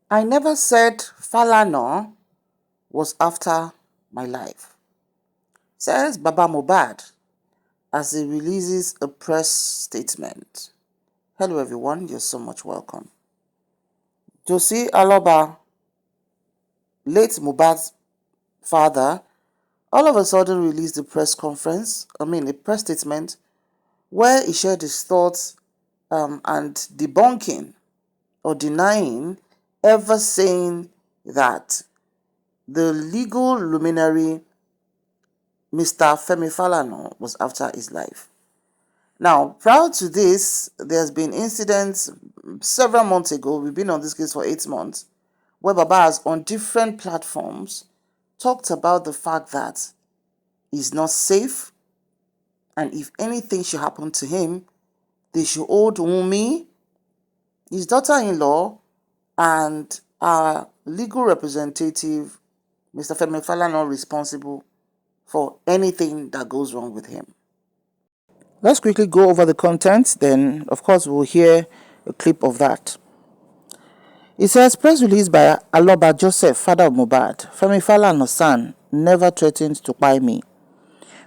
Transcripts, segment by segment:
I never said Falana was after my life, says Baba Mohbad as he releases a press statement. Hello everyone, you're so much welcome. Josie Aloba, late Mohbad's father, all of a sudden released a press statement where he shared his thoughts and debunking or denying ever saying that the legal luminary Mr. Femi Falana was after his life. Now, prior to this, there's been incidents several months ago, we've been on this case for 8 months, where Baba has on different platforms talked about the fact that he's not safe, and if anything should happen to him, they should hold Wunmi, his daughter-in-law, and our legal representative, Mr. Femi Falana, responsible for anything that goes wrong with him. Let's quickly go over the content, then of course we'll hear a clip of that. It says, press release by Aloba Joseph, father of Mohbad. Femi Falana's son never threatened to buy me.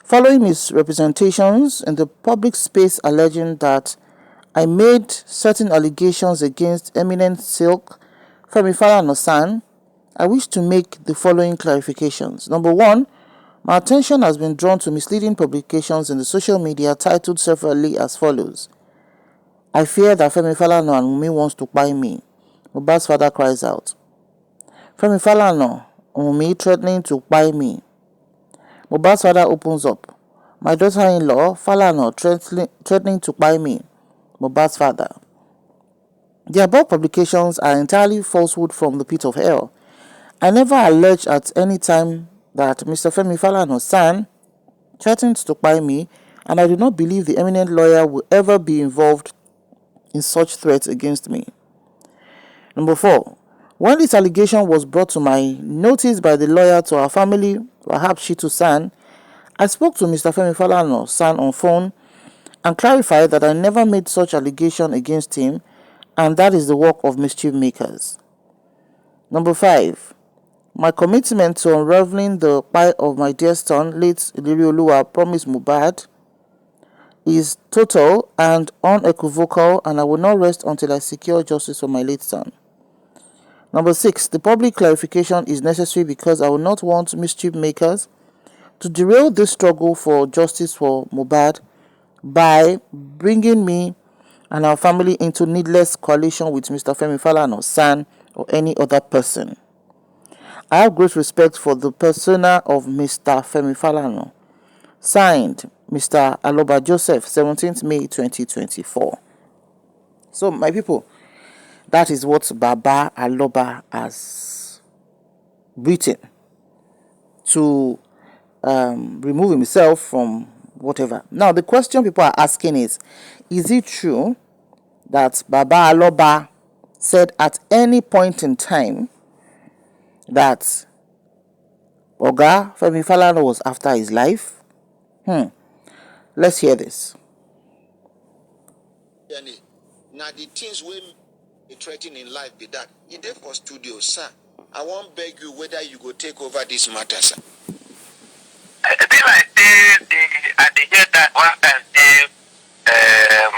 Following his representations in the public space alleging that I made certain allegations against eminent Silk, Femi Falana's son, I wish to make the following clarifications. Number one, my attention has been drawn to misleading publications in the social media titled severally as follows. I fear that Femi Falana and Wunmi wants to buy me. Mohbad's father cries out. Femi Falana and Wunmi threatening to buy me. Mohbad's father opens up. My daughter-in-law, Falana, threatening to buy me. Mohbad's father. The above publications are entirely falsehood from the pit of hell. I never alleged at any time that Mr. Femi Falana's son threatened to buy me, and I do not believe the eminent lawyer will ever be involved in such threats against me. Number 4. When this allegation was brought to my notice by the lawyer to our family, Wahab Shitu San, I spoke to Mr. Femi Falana's son on phone and clarified that I never made such allegation against him, and that is the work of mischief makers. Number 5. My commitment to unraveling the plight of my dear son, late Iliri promised Mohbad, is total and unequivocal, and I will not rest until I secure justice for my late son. Number 6. The public clarification is necessary because I will not want mischief makers to derail this struggle for justice for Mohbad by bringing me and our family into needless coalition with Mr. Femi Falana's son or any other person. I have great respect for the persona of Mr. Femi Falana. Signed, Mr. Aloba Joseph, 17th May 2024. So, my people, that is what Baba Aloba has written to remove himself from whatever. Now, the question people are asking is it true that Baba Aloba said at any point in time that Oga Femi Falana was after his life? Let's hear this. Now the things we threaten in life be that. In there for studio, sir. I won't beg you whether you go take over this matter, sir. It be like I did hear that one time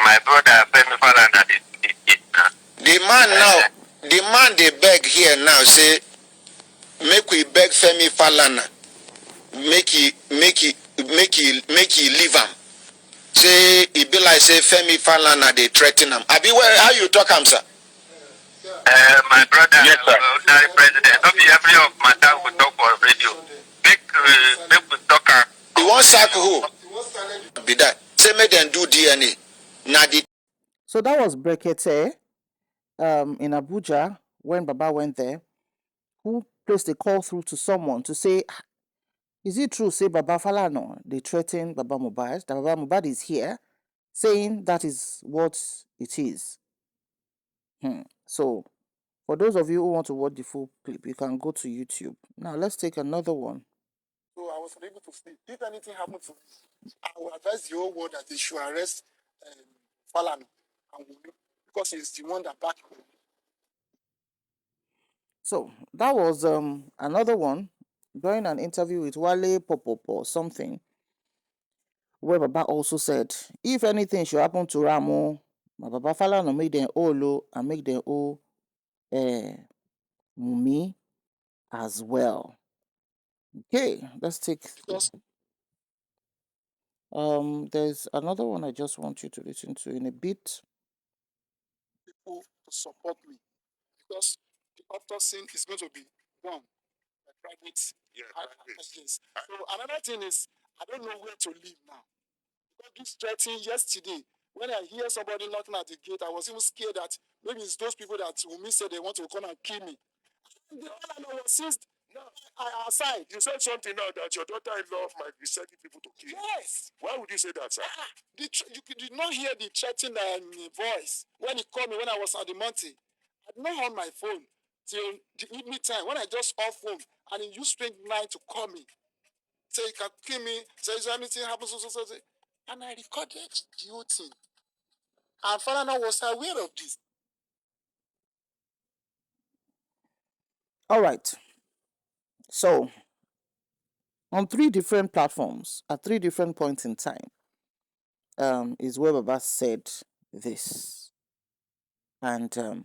my brother Femi Falana did The man they beg here now say make we beg Femi Falana. Make he leave him. Say it be like say Femi Falana they threaten him. Abi how you talk him, sir? My brother, yes, the president, not be every of my time we talk on radio. Make we talk. He won't sack who? Be that. Say make them do DNA. Now the. So that was Brekete in Abuja when Baba went there, who placed a call through to someone to say, is it true, say Baba Falana, they threatened Baba Mohbad, that Baba Mohbad is here, saying that is what it is. So, for those of you who want to watch the full clip, you can go to YouTube. Now, let's take another one. So I was unable to sleep. If anything happened to me, I will advise the whole world that they should arrest Falana and Wunmi because he's the one that backed him. So that was another one during an interview with Wale Popop or something, where Baba also said, if anything should happen to Ramo, my Baba Falana make them all low and make them all Mumi as well. Okay, let's take Because there's another one I just want you to listen to in a bit. people to support me. Because the autopsy is going to be done by private. Yeah, Yes. So another thing is, I don't know where to live now. Because this threatening yesterday, when I hear somebody knocking at the gate, I was even scared that maybe it's those people that Wunmi said they want to come and kill me. And all I know was since aside. You said something now that your daughter-in-law might be sending people to kill you. Yes. Why would you say that, sir? You did not hear the threatening voice when he called me when I was at the mountain. I did not on my phone till the evening time when I just off phone and he used spring night to call me. Say he can kill me, say is anything happens, so. And I recorded the whole thing. And Falana was aware of this. All right. So on 3 different platforms at 3 different points in time, is where Baba said this. And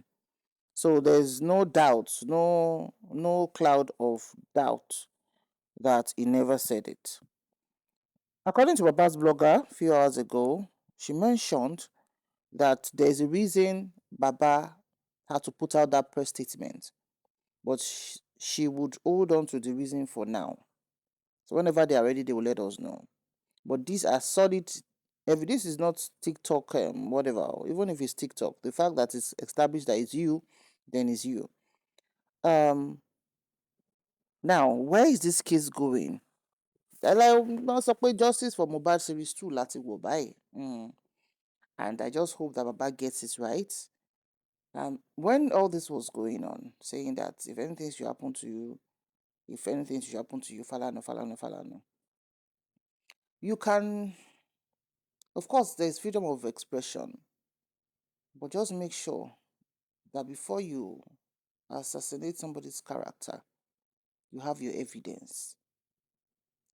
so there's no doubt, no cloud of doubt that he never said it. According to Baba's blogger a few hours ago, she mentioned that there's a reason Baba had to put out that press statement, but she would hold on to the reason for now. So whenever they are ready, they will let us know. But these are solid. If this is not TikTok, whatever, even if it's TikTok, the fact that it's established that it's you, then it's you. Now, where is this case going? Not suppose justice for Mohbad series 2 láti wò báyìí. And I just hope that Baba gets it right. When all this was going on, saying that if anything should happen to you, Falana, you can, of course, there's freedom of expression, but just make sure that before you assassinate somebody's character, you have your evidence.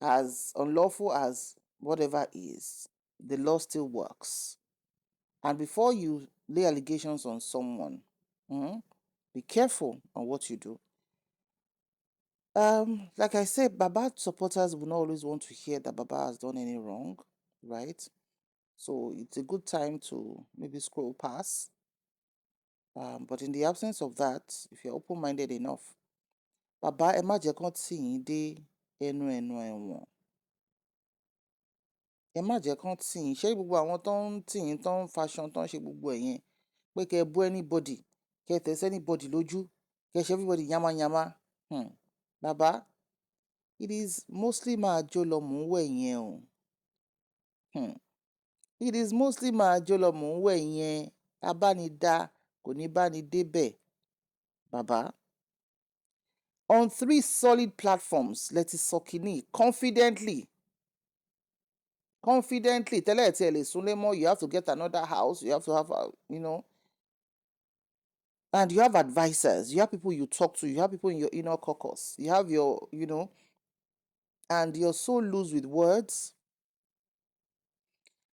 As unlawful as whatever is, the law still works. And before you lay allegations on someone, be careful on what you do. Like I said, Baba supporters will not always want to hear that Baba has done any wrong, right? So it's a good time to maybe scroll past. But in the absence of that, if you're open-minded enough, Baba ẹ má jẹ́ kán tì yín dé ẹnu ẹ̀wọ̀n. Ẹ má jẹ́ kán tì yín. Ṣé gbogbo àwọn tó ń tì yín, tó ń faṣan, tó ń ṣe gbogbo ẹ̀ yẹn, pé kẹ́ ẹ bú anybody, kẹ́ ẹ tẹ̀ sí anybody lójú, kẹ́ ẹ ṣe everybody yamayama. Baba, it is mostly máa jó lọ mò ń wẹ̀ yẹn o. It is mostly máa jó lọ mò ń wẹ̀ yẹn. Abánidá kò ní bá ní débẹ̀. Baba, on 3 solid platforms, let it sọ kínní confidently. Tẹ́lẹ̀ tí ẹ lè súnlé mọ́, you have to get another house, you have to have, and you have advisors, you have people you talk to, you have people in your inner caucus, you have your, and you're so loose with words.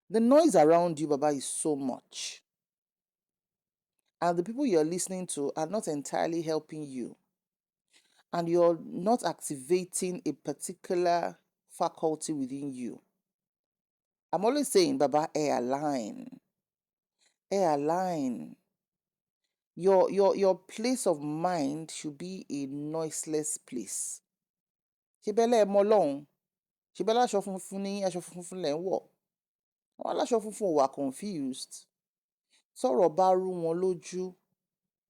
The noise around you, Baba, is so much. And the people you're listening to are not entirely helping you. And you're not activating a particular faculty within you. I'm always saying, Baba, align. Your place of mind should be a noiseless place. Ṣé bẹ́lẹ̀ mọ Ọlọ́run? Ṣé bẹ́lẹ̀ aṣọ funfun ní aṣọ funfun lẹ̀ ń wọ̀? Àwọn aláṣọ funfun wà confused. Tọ́rọ̀ bá rú wọn lójú,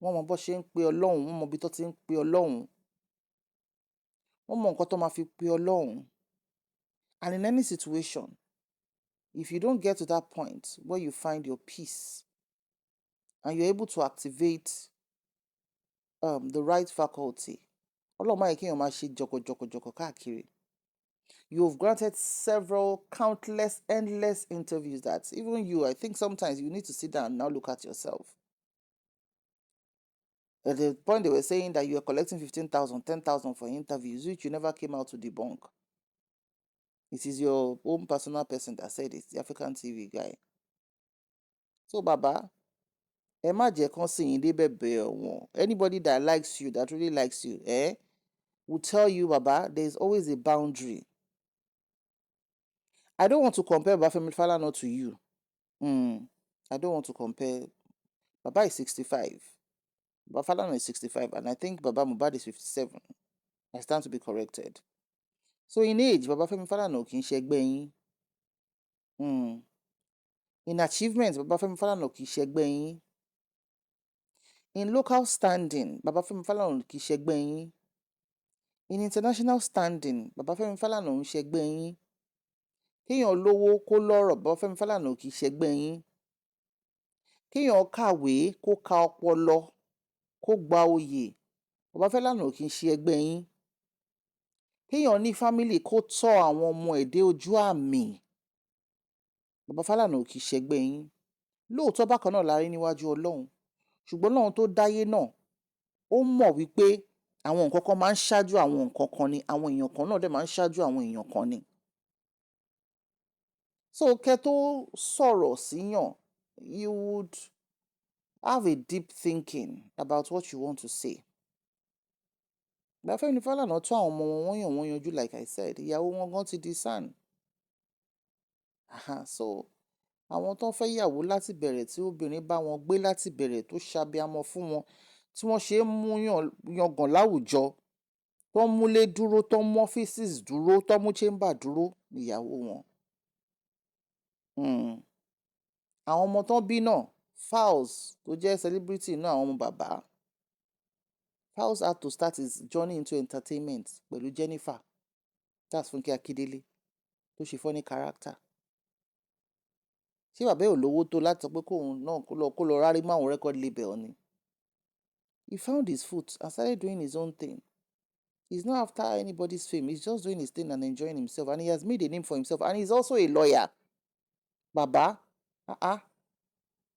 wọ́n mọ bó ṣe ń pe Ọlọ́run, wọ́n mọ ibi tó ti ń pe Ọlọ́run. Wọ́n mọ nǹkan tó máa fi pe Ọlọ́run. And in any situation, if you don't get to that point where you find your peace and you're able to activate the right faculty, Ọlọ́run má yẹ kéèyàn máa ṣe jọ̀kọ̀jọ̀kọ̀ káàkiri. You've granted several, countless, endless interviews that even you, I think sometimes you need to sit down and now look at yourself. At the point they were saying that you were collecting 15,000, 10,000 for interviews, which you never came out to debunk. It is your own personal person that said it, the African TV guy. So, Baba, ẹ má jẹ́ kán sì yín débẹ̀bẹ̀ ọ̀wọ̀n. Anybody that likes you, that really likes you, will tell you, Baba, there's always a boundary. I don't want to compare Bafemi Falana to you. I don't want to compare. Baba is 65. Baba Falana is 65, and I think Baba Mohbad is 57. I stand to be corrected. So in age, Baba Femi Falana kì í ṣe ẹgbẹ́ yín. In achievement, Baba Femi Falana kì í ṣe ẹgbẹ́ yín. In local standing, Baba Femi Falana kì í ṣe ẹgbẹ́ yín. In international standing, Baba Femi Falana ń ṣe ẹgbẹ́ yín. Kéèyàn lówó kó lọ́rọ̀, Baba Femi Falana kì í ṣe ẹgbẹ́ yín. Kéèyàn kàwé kó ka ọpọlọ kó gba oyè, Baba Falana kì í ṣe ẹgbẹ́ yín. Kéèyàn ní fámìlì kó tọ́ àwọn ọmọ ẹ̀ dé ojú àmì, Baba Falana kì í ṣe ẹgbẹ́ yín. Lóòótọ́ bákan náà la rí níwájú Ọlọ́run, ṣùgbọ́n Ọlọ́run tó dáyé náà ó mọ̀ wípé àwọn nǹkan kan máa ń ṣáájú àwọn nǹkan kan ni, àwọn èèyàn kan náà dẹ̀ máa ń ṣáájú àwọn èèyàn kan ni. So kẹ́ tó sọ̀rọ̀ síyàn, you would have a deep thinking about what you want to say. Baba Femi Falana tó àwọn ọmọ wọn yàn wọ́n yanjú, like I said, ìyàwó wọn gan ti di SAN. So àwọn tó ń fẹ́ yàwó láti bẹ̀rẹ̀, tí obìnrin bá wọn gbé láti bẹ̀rẹ̀, tó ṣabiamọ fún wọn, tí wọ́n ṣe ń mú yangàn láwùjọ, tó ń múlé dúró, tó ń mú ọ́fíìsì dúró, tó ń mú chamber dúró, ìyàwó wọn. Àwọn ọmọ tó ń bí náà, Falz tó jẹ́ celebrity náà, àwọn ọmọ bàbá. Falz had to start his journey into entertainment pẹ̀lú Jennifer, that's Funke Akindele, tó ṣe funny character. Ṣé bàbá ẹ̀ ò lówó tó láti sọ pé kóun náà kó lọ rárí mọ́ àwọn record label ni? He found his foot and started doing his own thing. He's not after anybody's fame. He's just doing his thing and enjoying himself. And he has made a name for himself. And he's also a lawyer. Bàbá,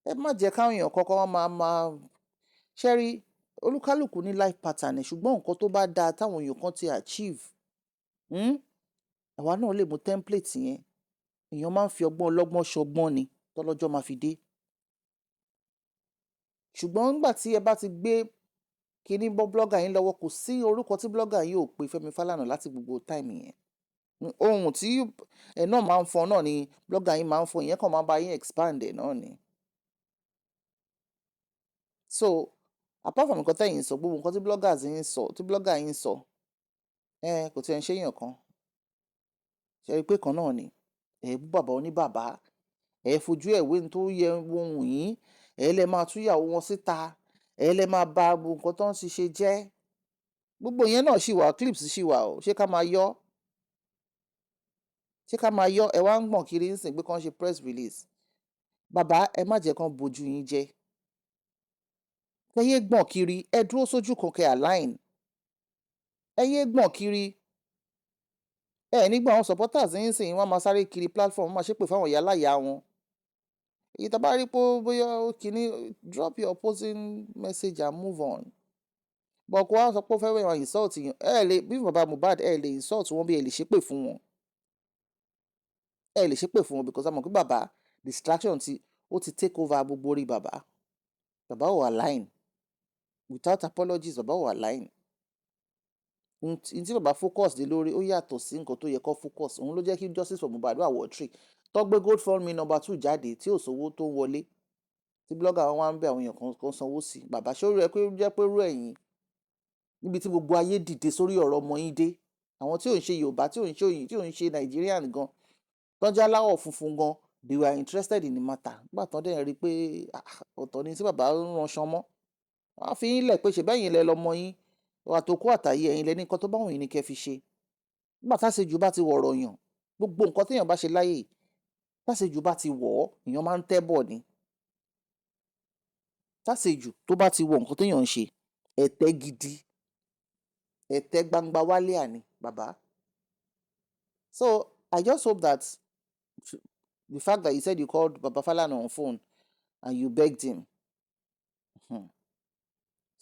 ẹ má jẹ́ káwọn èèyàn kọ́kọ́ máa ṣẹ́rí, olúkálùkù ní life pattern ẹ̀, ṣùgbọ́n nǹkan tó bá dáa táwọn èèyàn kan ti achieve, àwa náà lè mú template yẹn. Èèyàn máa ń fi ọgbọ́n ọlọ́gbọ́n ṣọgbọ́n ni tọ́lọ́jọ́ máa fi dé. Ṣùgbọ́n nígbà tí ẹ bá ti gbé kíní bọ́ blogger yín lọ́wọ́, kò sí orúkọ tí blogger yìí ò pe Fẹ́mi Falana láti gbogbo time yẹn. Ohun tí ẹ̀ náà máa ń fọn náà ni blogger yín máa ń fọn, ìyẹn kàn máa bá yín expand ẹ̀ náà ni. So apart from nǹkan tẹ́yìn sọ, gbogbo nǹkan tí blogger yín sọ, kò tiẹ̀ ń ṣèyàn kan. Ṣe rí pé kan náà ni. Ẹ bú bàbá oníbàbá, ẹ fojú ẹ̀ wé ní tó yẹ ohun yín, ẹ lè máa túyàwó wọn síta, ẹ lè máa ba gbogbo nǹkan tó ń ṣe jẹ́. Gbogbo yẹn náà ṣì wà, clips ṣì wà o. Ṣé ká máa yọ? Ẹ wá ń gbọ̀n kiri nísìnyí pé kán ṣe press release. Bàbá, ẹ má jẹ́ kán bojú yín jẹ́. Ẹ yé gbọ̀n kiri, ẹ dúró sójú kan kẹ́ align. Ẹ yé gbọ̀n kiri. Nígbà àwọn supporters yín sìn, wọ́n máa sáré kiri platform, wọ́n máa ṣépè fáwọn ìyá láyà wọn. Èyí tá bá rí pé bóyá kíní, drop your opposing message and move on. But kó wá sọ pé ó fẹ́ wẹ̀ insult yẹn, bí bàbá Mohbad, lè insult wọn bí ẹ lè ṣépè fún wọn. Ẹ lè ṣépè fún wọn because a mọ̀ pé bàbá distraction ó ti take over gbogbo orí bàbá. Bàbá ò align. Without apologies, bàbá ò align. N tí bàbá focus dé lórí ó yàtọ̀ sí nǹkan tó yẹ kó focus. Òun ló jẹ́ kí justice for Mohbad wà wọ́ọ̀tì. Tó gbé GoFundMe number 2 jáde tí ò sówó tó wọlé, tí blogger wọn wá ń bẹ àwọn èèyàn kan sanwó sí. Bàbá ṣé ó rí ẹ pé jẹ́ pé rú ẹ̀yìn níbi tí gbogbo ayé dìde sórí ọ̀rọ̀ ọmọ yín dé. Àwọn tí ò ń ṣe Yorùbá, tí ò ń ṣe Nigerian gan, tọ́jà láwọ̀ funfun gan, they were interested in the matter. Nígbà tán dẹ̀ rí pé ọ̀tọ̀ ni tí bàbá ń ranṣan mọ́. Wọ́n á fi yín lẹ̀ pé ṣe bẹ́yìn lẹ lọmọ yín, àtòkù àtàyè ẹ̀yin lẹ ní nǹkan tó bá wùn yín ni kẹ́ fi ṣe. Nígbà táṣejù bá ti wọ̀rọ̀ yàn, gbogbo nǹkan téèyàn bá ṣe láyè, táṣejù bá ti wọ̀ ọ́, èèyàn máa ń tẹ́ bọ̀ ni. Táṣejù tó bá ti wọ nǹkan téèyàn ń ṣe, ẹ̀tẹ́ gidi, ẹ̀tẹ́ gbangba wálé àní bàbá. So I just hope that the fact that you said you called Baba Falana on phone and you begged him,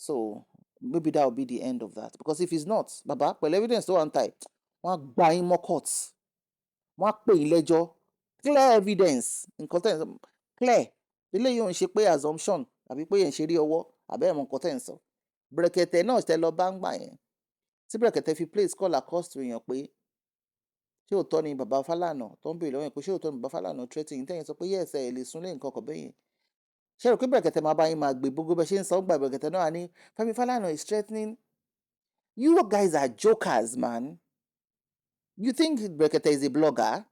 So maybe that will be the end of that. Because if it's not, baba, pẹ̀lú evidence tó wà ń ta ẹ̀, wọ́n á gba yín mọ́ court. Wọ́n á pè yín lẹ́jọ́. Clear evidence. Nǹkan tẹ̀ ń sọ. Clear. Eléyìí ò ń ṣe pé assumption àbí pé yẹn ṣe rí ọwọ́ àbẹ́ ẹ̀mọ nǹkan tẹ̀ ń sọ. Bẹ̀rẹ̀kẹ̀tẹ̀ náà tẹ lọ bá ń gbà yẹn. Tí bẹ̀rẹ̀kẹ̀tẹ̀ fi place call across to èèyàn pé ṣé òótọ́ ni bàbá Falana tó ń béèrè lọ́wọ́ yẹn pé ṣé òótọ́ ni bàbá Falana threatening tẹ̀yìn sọ pé yes ẹ̀ lè súnlé nǹkan kan bẹ́yẹn. Ṣé rò pé bẹ̀rẹ̀kẹ̀tẹ̀ máa bá yín máa gbé gbogbo bẹ́ẹ̀ ṣe ń sọ gbà bẹ̀rẹ̀kẹ̀tẹ̀ náà ní Fẹ́mi Falana is threatening. You guys are jokers, man. You think bẹ̀rẹ̀kẹ̀tẹ̀ is a blogger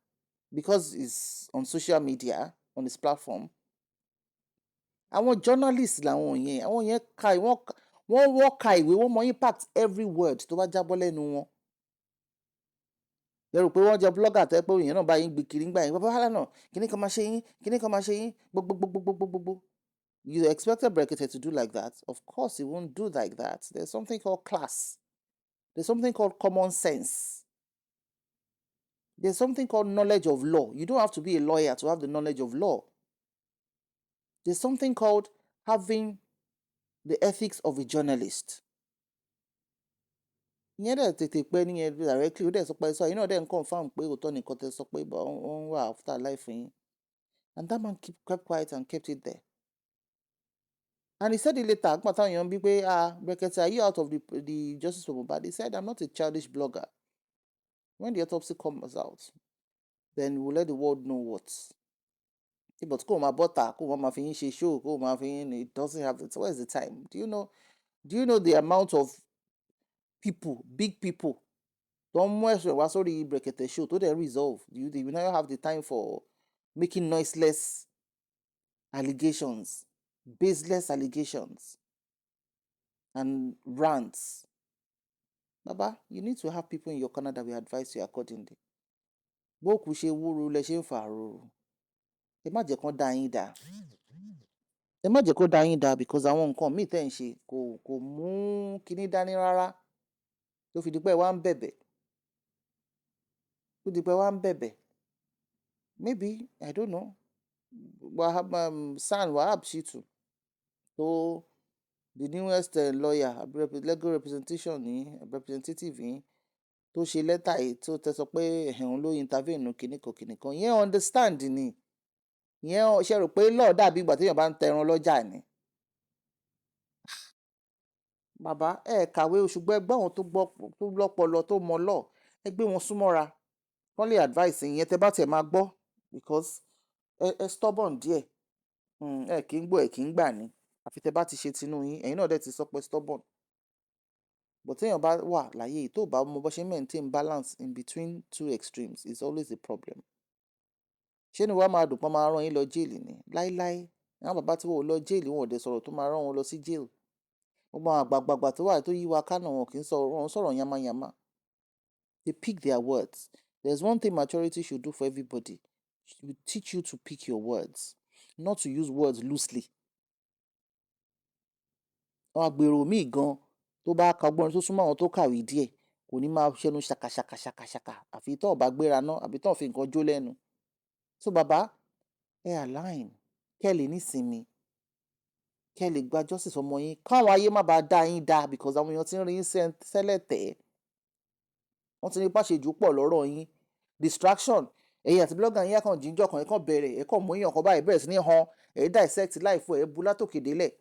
because he's on social media on his platform? Àwọn journalists làwọn yẹn, àwọn yẹn ka wọ́n ka ìwé, wọ́n mọ impact every word tó bá jábọ́ lẹ́nu wọn. Ẹ rò pé wọ́n jẹ́ blogger tẹ́ pé òyìn náà bá yín gbé kiri ń gbà yín bàbá Falana kíní kan máa ṣe yín kíní kan máa ṣe yín gbogbogbogbogbogbogbò. You expected Brekete to do like that? Of course he won't do like that. There's something called class. There's something called common sense. There's something called knowledge of law. You don't have to be a lawyer to have the knowledge of law. There's something called having the ethics of a journalist. Ìyẹn dẹ̀ tètè pẹ́ níyẹn directly ó dẹ̀ sọ pé sọ yìí náà dẹ̀ ń confirm pé òótọ́ nìkan tẹ sọ pé ó ń wà after life yín. And that man kept quiet and kept it there. And he said it later, àgbà táwọn èèyàn bí pé Brekete, are you out of the justice for Mohbad? He said, I'm not a childish blogger. When the autopsy comes out, then we'll let the world know what. But kó o máa bọ́ta, kó o máa fi yín ṣe show, kó o máa fi yín, it doesn't have it. Where's the time? Do you know the amount of people, big people, tó ń mú ẹ̀sùn wá sórí Brekete show tó dẹ̀ resolve? You now have the time for making noiseless allegations, baseless allegations, and rants. Baba, you need to have people in your corner that will advise you accordingly. Bó kù ṣe wúru lẹ ṣe ń fà rorò. Ẹ má jẹ́ kán dá yín dá. Ẹ má jẹ́ kó dá yín dá because àwọn nǹkan míì tẹ̀ ń ṣe kò mú kinní dání rárá. Tó fi di pé wá ń bẹ̀bẹ̀. Tó di pé wá ń bẹ̀bẹ̀. Maybe, I don't know. San Wahab Shitu tó the newest lawyer legal representative yìí tó ṣe lẹ́tà yìí tó tẹ sọ pé ẹ̀hún ló intervene kìnìkan ìyẹn understand ni ìyẹn ṣe rò pé law dàbí ìgbà téèyàn bá ń tẹran lọ́jà ni. Bàbá kàwé ṣùgbọ́n ẹgbẹ́ àwọn tó lọ́pọlọ tó mọ law ẹ gbé wọn súnmọ́ra wọ́n lè advice ìyẹn tẹ bá tẹ̀ máa gbọ́ because ẹ stubborn díẹ̀ ẹ kì í gbọ́ ẹ kì í gbà ní àfi tẹ bá ti ṣe tinú yín ẹ̀yin náà dẹ̀ ti sọ pé stubborn. But téèyàn bá wà láyé yìí tó bá mọ bó ṣe maintain balance in between two extremes is always a problem. Ṣé ni wàá máa dùn pọ́n máa rán yín lọ jail ni? Láíláí àwọn bàbá tí wọ́n ò lọ jail wọn ò dẹ̀ sọ̀rọ̀ tó máa rán wọn lọ sí jail. Gbogbo àwọn àgbààgbà tó wà tó yí wa kánà wọn kì í sọ̀rọ̀ yamayama. They pick their words. There's one thing maturity should do for everybody. It will teach you to pick your words, not to use words loosely. Àwọn àgbèrò míì gan tó bá ka ọgbọ́n tó súnmọ́ àwọn tó kàwé díẹ̀ kò ní máa ṣẹnu ṣàkàṣàkàṣàkà àfi tó bá gbéra ná àbí tó fi nǹkan jó lẹ́nu. So bàbá ẹ align kẹ́ lè nísinmi kẹ́ lè gba justice ọmọ yín káwọn ayé má bàa dá yín dá because àwọn èèyàn ti ń rí yín sẹ́lẹ̀ tẹ̀ wọ́n ti ní pàṣẹjù pọ̀ lọ́rọ̀ yín distraction ẹ̀yin àti blogger yín kàn jíjọ́ kan ẹ̀ kàn bẹ̀rẹ̀ ẹ̀ kàn mú èèyàn kan báyìí bẹ̀rẹ̀ sí ní han ẹ̀ dissect life ẹ̀ bu látòkè délẹ̀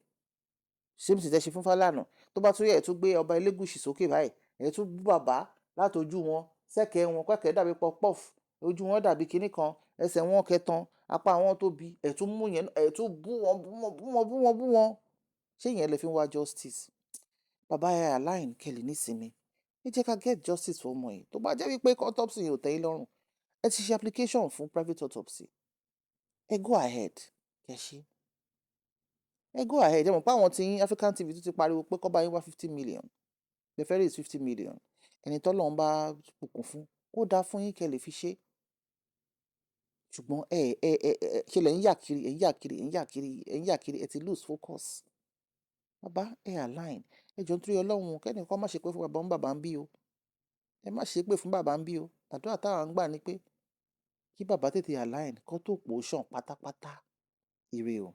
same thing tẹ́ ṣe fún Falana tó bá tún yẹ ẹ̀ tún gbé ọba Elégùṣì sókè báyìí ẹ̀ tún bú bàbá látojú wọn sẹ́kẹ̀ẹ́ wọn kẹ́kẹ̀ẹ́ dàbí pọpọ́f ojú wọn dàbí kinní kan ẹsẹ̀ wọn kẹtan apá wọn tóbi ẹ̀ tún mú yẹn ẹ̀ tún bú wọn ṣé ìyẹn lè fi wá justice? Bàbá ẹ align kẹ́lì nísinmi ẹ jẹ́ ká get justice for ọmọ yìí tó bá jẹ́ wípé autopsy yìí ò tẹ́ yín lọ́rùn ẹ ti ṣe application fún private autopsy ẹ go ahead kẹ́ ṣe ẹ go ahead ẹ mọ̀ pé àwọn tí African TV tó ti pariwo pé kọ́ bá yín wá 50 million the ferry is 50 million ẹni tọ́lọ́ ń bá bùkún fún ó dáa fún yín kẹ́ lè fi ṣe ṣùgbọ́n ṣe lẹ̀ ń yà kiri ẹ ti lose focus. Bàbá ẹ align ẹ jọ nítorí Ọlọ́run kẹ́nìkan má ṣe pé fún bàbá ń bí o ẹ má ṣe pé fún bàbá ń bí o àdúrà táwọn ń gbà ni pé kí bàbá tètè align kó tó pò ó ṣàn pátápátá ire o.